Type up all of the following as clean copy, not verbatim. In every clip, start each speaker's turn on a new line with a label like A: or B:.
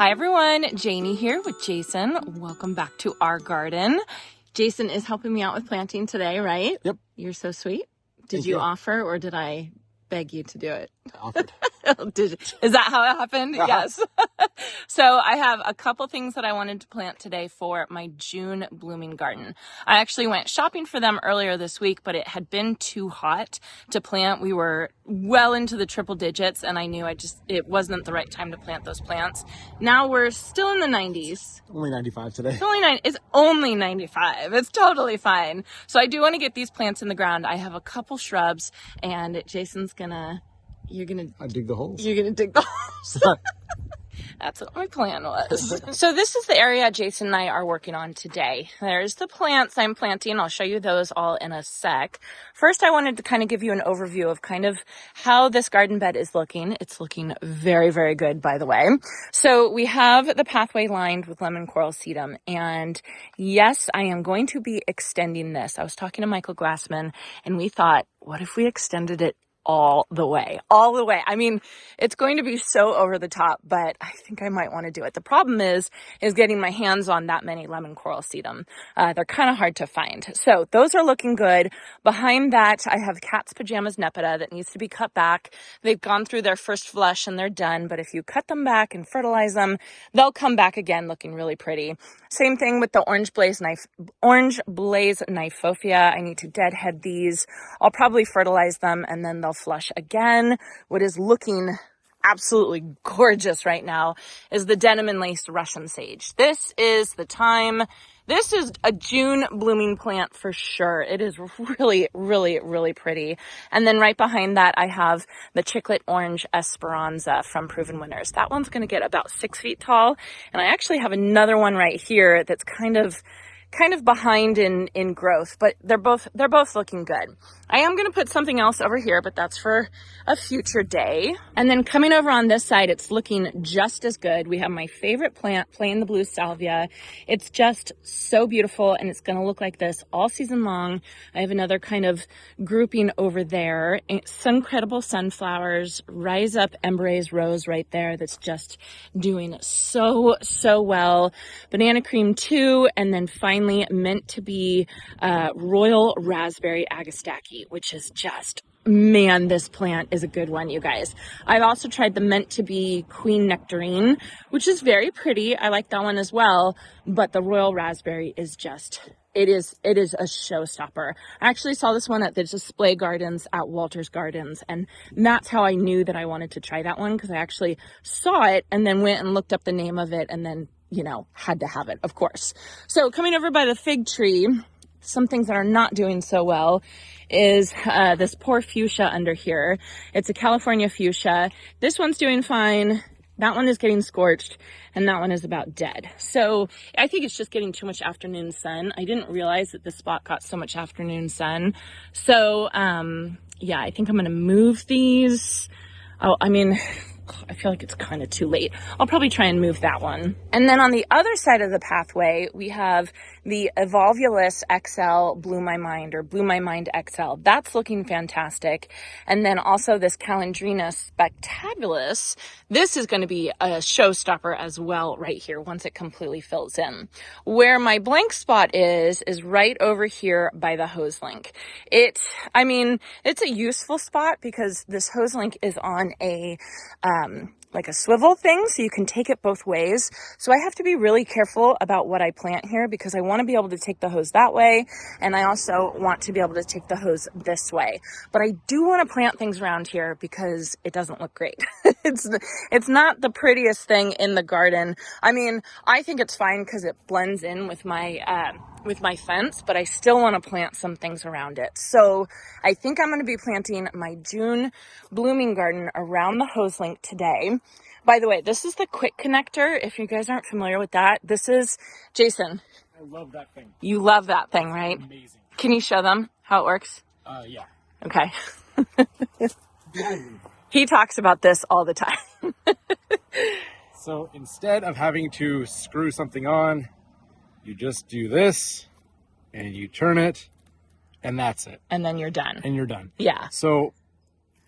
A: Hi everyone, Janie here with Jason. Welcome back to our garden. Jason is helping me out with planting today, right?
B: Yep.
A: You're so sweet. Did
B: Thank
A: you
B: you.
A: offer or did I beg you to do it?
B: I offered.
A: Is that how it happened?
B: Uh-huh.
A: Yes. So I have a couple things that I wanted to plant today for my June blooming garden. I actually went shopping for them earlier this week, but it had been too hot to plant. We were well into the triple digits and I knew it wasn't the right time to plant those plants. Now we're still in the 90s.
B: Only 95 today.
A: It's only 95. It's totally fine. So I do want to get these plants in the ground. I have a couple shrubs and Jason's
B: I dig the holes.
A: You're gonna dig the holes. That's what my plan was. So this is the area Jason and I are working on today. There's the plants I'm planting. I'll show you those all in a sec. First, I wanted to kind of give you an overview of kind of how this garden bed is looking. It's looking very, very good, by the way. So we have the pathway lined with lemon coral sedum. And yes, I am going to be extending this. I was talking to Michael Glassman and we thought, what if we extended it all the way. I mean, it's going to be so over the top, but I think I might want to do it. The problem is getting my hands on that many lemon coral sedum. They're kind of hard to find. So those are looking good. Behind that, I have Cat's Pajamas Nepeta that needs to be cut back. They've gone through their first flush and they're done, but if you cut them back and fertilize them, they'll come back again looking really pretty. Same thing with the Orange Blaze Knifophia. I need to deadhead these. I'll probably fertilize them and then they'll flush again. What is looking absolutely gorgeous right now is the denim and laced Russian sage. This is the time. This is a June blooming plant for sure. It is really, really, really pretty. And then right behind that, I have the Chiclet Orange Esperanza from Proven Winners. That one's going to get about 6 feet tall. And I actually have another one right here that's kind of behind in growth, but they're both looking good. I am going to put something else over here, but that's for a future day. And then coming over on this side, it's looking just as good. We have my favorite plant, Plain the Blue Salvia. It's just so beautiful and it's going to look like this all season long. I have another kind of grouping over there. Suncredible Sunflowers, Rise Up Embrace Rose right there. That's just doing so well. Banana Cream 2, and then finally meant to be Royal Raspberry Agastaki, which is just, man, this plant is a good one, you guys. I've also tried the meant to be Queen Nectarine, which is very pretty. I like that one as well, but the Royal Raspberry is just, it is a showstopper. I actually saw this one at the display gardens at Walter's Gardens, and that's how I knew that I wanted to try that one, because I actually saw it and then went and looked up the name of it and then, you know, had to have it, of course. So coming over by the fig tree, some things that are not doing so well is this poor fuchsia under here. It's a California fuchsia. This one's doing fine. That one is getting scorched, and that one is about dead. So I think it's just getting too much afternoon sun. I didn't realize that this spot got so much afternoon sun. So yeah, I think I'm gonna move these. Oh, I mean, I feel like it's kind of too late. I'll probably try and move that one. And then on the other side of the pathway, we have the Evolvulus XL Blew My Mind, or Blew My Mind XL. That's looking fantastic. And then also this Calendrina Spectabulous. This is going to be a showstopper as well right here once it completely fills in. Where my blank spot is right over here by the hose link. It's a useful spot because this hose link is on a like a swivel thing, so you can take it both ways. So I have to be really careful about what I plant here because I want to be able to take the hose that way, and I also want to be able to take the hose this way. But I do want to plant things around here because it doesn't look great. It's not the prettiest thing in the garden. I mean, I think it's fine because it blends in with my fence, but I still want to plant some things around it. So I think I'm going to be planting my June blooming garden around the hose link today. By the way, this is the quick connector. If you guys aren't familiar with that, this is Jason.
B: I love that thing.
A: You love that thing, right?
B: Amazing.
A: Can you show them how it works?
B: Yeah.
A: Okay. He talks about this all the time.
B: So instead of having to screw something on, you just do this and you turn it and that's it.
A: And then you're done.
B: And you're done.
A: Yeah.
B: So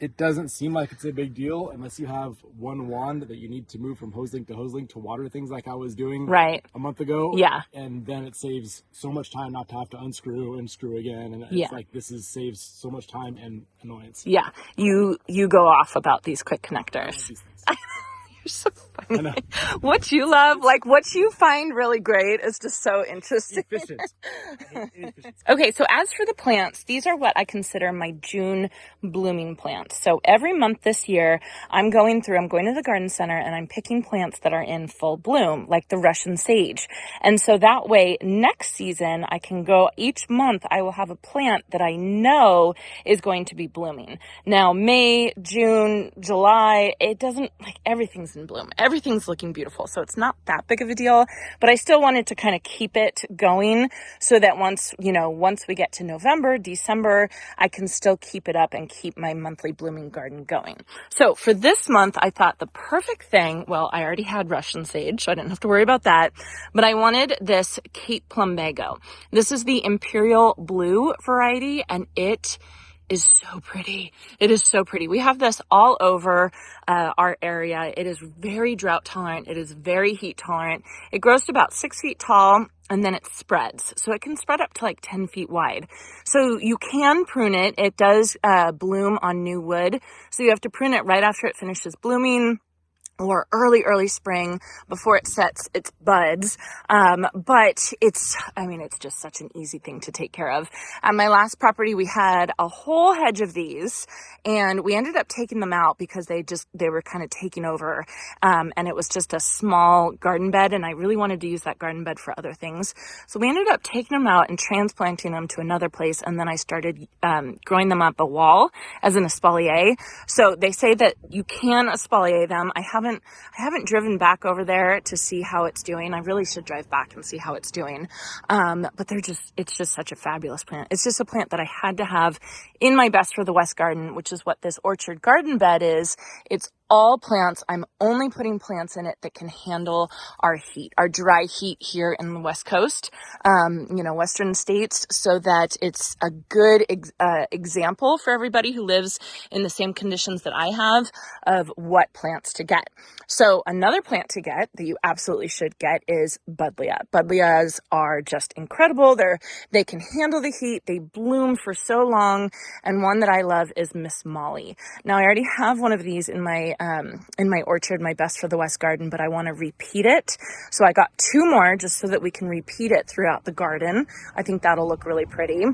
B: it doesn't seem like it's a big deal unless you have one wand that you need to move from hose link to water things like I was doing a month ago.
A: Yeah.
B: And then it saves so much time not to have to unscrew and screw again. And
A: Yeah.
B: it's like saves so much time and annoyance.
A: Yeah. You go off about these quick connectors. You're so funny. What you love, like what you find really great is just so interesting.
B: Efficient.
A: Okay, so as for the plants, these are what I consider my June blooming plants. So every month this year, I'm going to the garden center and I'm picking plants that are in full bloom, like the Russian sage. And so that way, next season, I can go each month, I will have a plant that I know is going to be blooming. Now, May, June, July, it doesn't, like everything's in bloom. Everything's looking beautiful. So it's not that big of a deal, but I still wanted to kind of keep it going so that once we get to November, December, I can still keep it up and keep my monthly blooming garden going. So for this month, I thought the perfect thing, well, I already had Russian sage, so I didn't have to worry about that, but I wanted this Cape Plumbago. This is the Imperial Blue variety, and it is so pretty. It is so pretty. We have this all over our area. It is very drought tolerant. It is very heat tolerant. It grows to about 6 feet tall and then it spreads. So it can spread up to like 10 feet wide. So you can prune it. It does bloom on new wood. So you have to prune it right after it finishes blooming, or early spring before it sets its buds. But it's just such an easy thing to take care of. At my last property, we had a whole hedge of these and we ended up taking them out because they were kind of taking over. And it was just a small garden bed and I really wanted to use that garden bed for other things. So we ended up taking them out and transplanting them to another place. And then I started, growing them up a wall as an espalier. So they say that you can espalier them. I haven't driven back over there to see how it's doing. I really should drive back and see how it's doing. But it's just such a fabulous plant. It's just a plant that I had to have in my Best for the West garden, which is what this orchard garden bed is. It's all plants. I'm only putting plants in it that can handle our heat, our dry heat here in the West Coast, Western states, so that it's a good example for everybody who lives in the same conditions that I have of what plants to get. So another plant to get that you absolutely should get is Buddleia. Buddleias are just incredible. They can handle the heat. They bloom for so long. And one that I love is Miss Molly. Now I already have one of these in my orchard, my Best for the West garden, but I want to repeat it. So I got 2 more just so that we can repeat it throughout the garden. I think that'll look really pretty.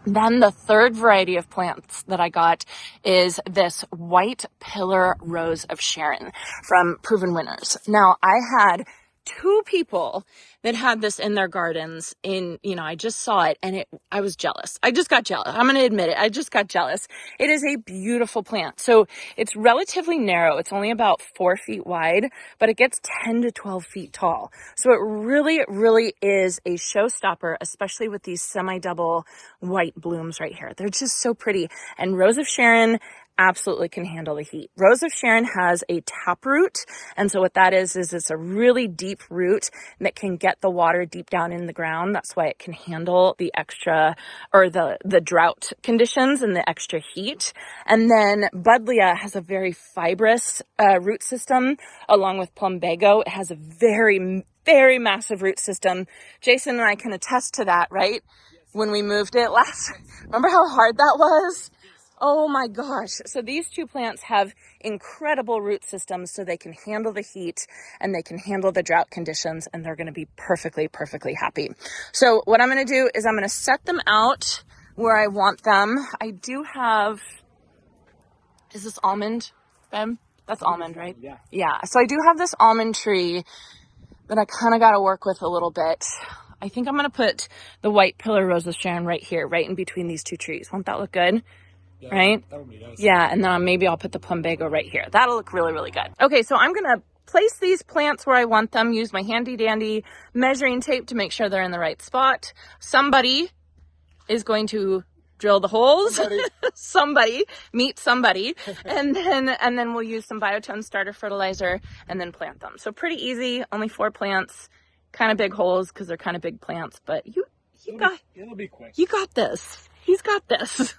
A: Then the third variety of plants that I got is this white pillar rose of Sharon from Proven Winners. Now I had 2 people that had this in their gardens I just saw it and I was jealous. I just got jealous. I'm going to admit it. I just got jealous. It is a beautiful plant. So it's relatively narrow. It's only about 4 feet wide, but it gets 10 to 12 feet tall. So it really, really is a showstopper, especially with these semi-double white blooms right here. They're just so pretty. And Rose of Sharon absolutely can handle the heat. Rose of Sharon has a tap root. And so what that is it's a really deep root that can get the water deep down in the ground. That's why it can handle the extra or the drought conditions and the extra heat. And then Buddleia has a very fibrous root system along with Plumbago. It has a very, very massive root system. Jason and I can attest to that, right? When we moved it remember how hard that was? Oh my gosh. So these 2 plants have incredible root systems so they can handle the heat and they can handle the drought conditions and they're going to be perfectly, perfectly happy. So what I'm going to do is I'm going to set them out where I want them. I do have, is this almond, Ben? That's almond, right?
B: Yeah.
A: Yeah. So I do have this almond tree that I kind of got to work with a little bit. I think I'm going to put the white pillar rose of Sharon right here, right in between these 2 trees. Won't that look good?
B: Yeah,
A: right?
B: That would be nice.
A: Yeah, and then maybe I'll put the Plumbago right here. That'll look really, really good. Okay, so I'm going to place these plants where I want them, use my handy dandy measuring tape to make sure they're in the right spot. Somebody is going to drill the holes. Meet somebody. and then we'll use some Biotone starter fertilizer and then plant them. So pretty easy, only 4 plants, kind of big holes because they're kind of big plants, but
B: it'll be quick.
A: You got this. He's got this.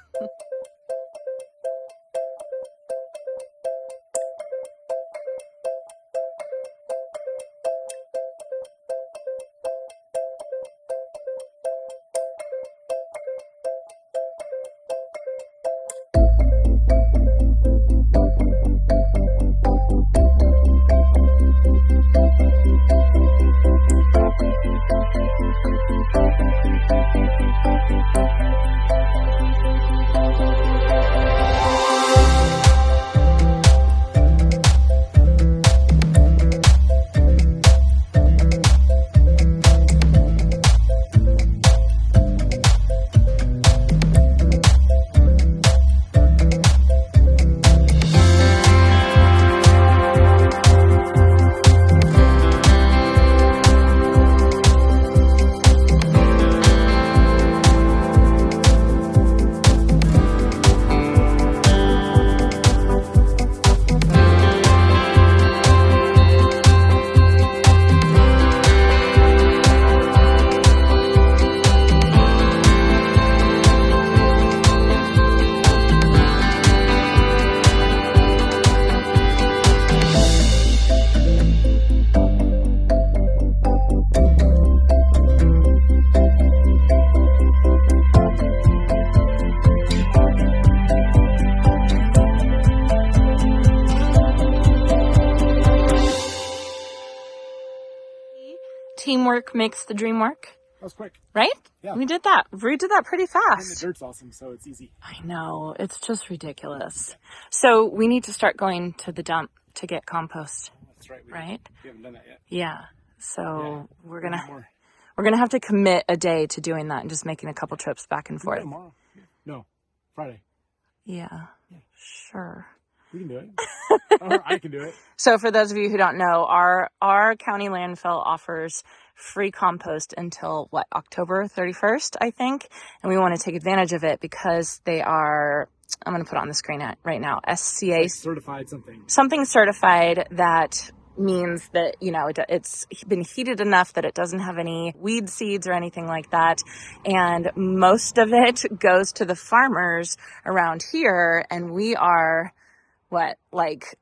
A: teamwork makes the dream work.
B: That was quick.
A: Right?
B: Yeah.
A: We did that pretty fast.
B: And the dirt's awesome, so it's easy.
A: I know. It's just ridiculous. So we need to start going to the dump to get compost.
B: That's right.
A: Right?
B: We haven't done that yet.
A: Yeah. So we're gonna have to commit a day to doing that and just making a couple trips back and forth.
B: Tomorrow? No, Friday.
A: Yeah. Sure.
B: We can do it. Or I can do it.
A: So for those of you who don't know, our county landfill offers free compost until October 31st, I think. And we want to take advantage of it because they are, I'm going to put it on the screen right now, SCA.
B: Like certified something.
A: Something certified that means that, it's been heated enough that it doesn't have any weed seeds or anything like that. And most of it goes to the farmers around here. And we are,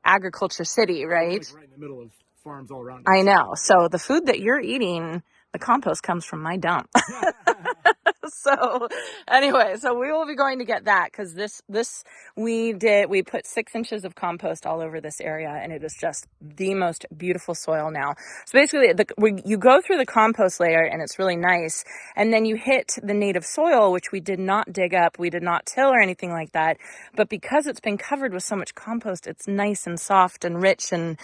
A: agriculture city, right?
B: Like right in the middle of farms all around us.
A: I know. So the food that you're eating, the compost comes from my dump. So anyway, so we will be going to get that because we put 6 inches of compost all over this area and it is just the most beautiful soil now. So basically you go through the compost layer and it's really nice. And then you hit the native soil, which we did not dig up. We did not till or anything like that. But because it's been covered with so much compost, it's nice and soft and rich and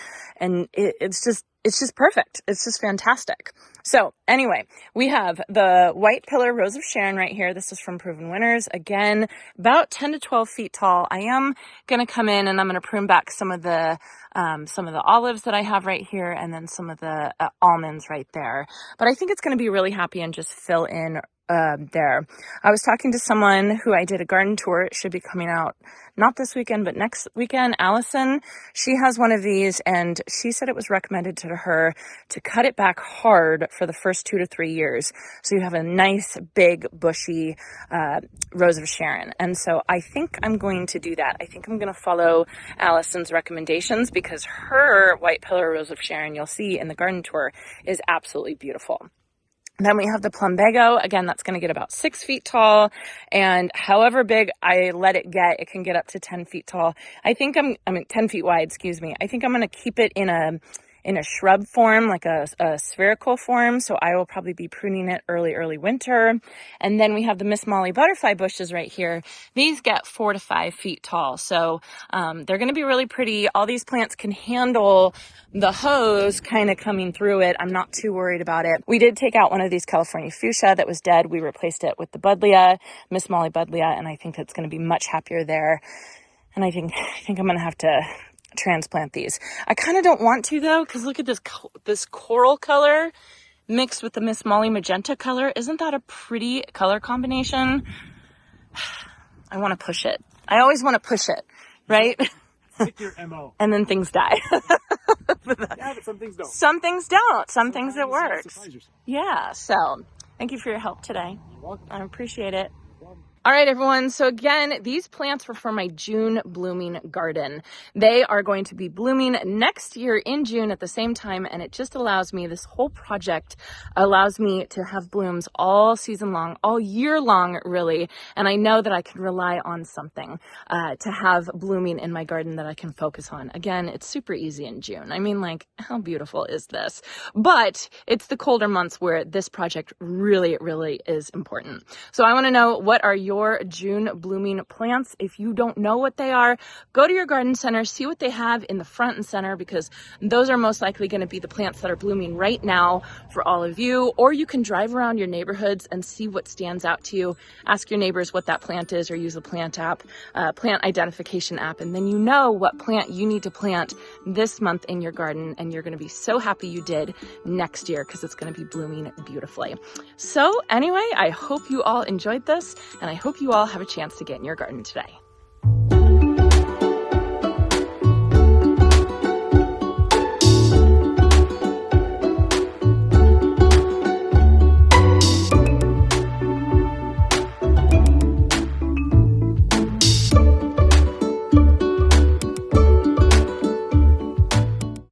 A: it's just perfect. It's just fantastic. So anyway, we have the white pillar rose of Sharon right here. This is from Proven Winners. Again, about 10 to 12 feet tall. I am going to come in and I'm going to prune back some of the olives that I have right here and then some of the almonds right there. But I think it's going to be really happy and just fill in there. I was talking to someone who I did a garden tour. It should be coming out not this weekend, but next weekend. Allison, she has one of these and she said it was recommended to her to cut it back hard for the first 2 to 3 years. So you have a nice big bushy rose of Sharon. And so I think I'm going to do that. I think I'm going to follow Allison's recommendations because her white pillar rose of Sharon, you'll see in the garden tour, is absolutely beautiful. Then we have the Plumbago. Again, that's going to get about 6 feet tall. And however big I let it get, it can get up to 10 feet tall. I think 10 feet wide, excuse me. I think I'm going to keep it in a shrub form, like a spherical form. So I will probably be pruning it early winter. And then we have the Miss Molly butterfly bushes right here. These get 4 to 5 feet tall. So they're going to be really pretty. All these plants can handle the hose kind of coming through it. I'm not too worried about it. We did take out one of these California fuchsia that was dead. We replaced it with the Buddleia, Miss Molly Buddleia, and I think it's going to be much happier there. And I think I'm going to have to transplant these. I kind of don't want to though, because look at this coral color mixed with the Miss Molly magenta color. Isn't that a pretty color combination? I want to push it. I always want to push it, right?
B: Pick your MO.
A: And then things die.
B: Yeah, but some things don't.
A: Some things don't. Some things it works. Yeah, so thank you for your help today.
B: You're welcome.
A: I appreciate it. All right, everyone. So again, these plants were for my June blooming garden. They are going to be blooming next year in June at the same time. And it just allows me, this whole project allows me to have blooms all season long, all year long, really. And I know that I can rely on something to have blooming in my garden that I can focus on. Again, it's super easy in June. I mean, how beautiful is this? But it's the colder months where this project really, really is important. So I want to know, what are your June blooming plants? If you don't know what they are, go to your garden center, see what they have in the front and center, because those are most likely going to be the plants that are blooming right now for all of you. Or you can drive around your neighborhoods and see what stands out to you. Ask your neighbors what that plant is, or use a plant identification app, and then you know what plant you need to plant this month in your garden, and you're going to be so happy you did next year because it's going to be blooming beautifully. So anyway, I hope you all enjoyed this, and I hope you all have a chance to get in your garden today.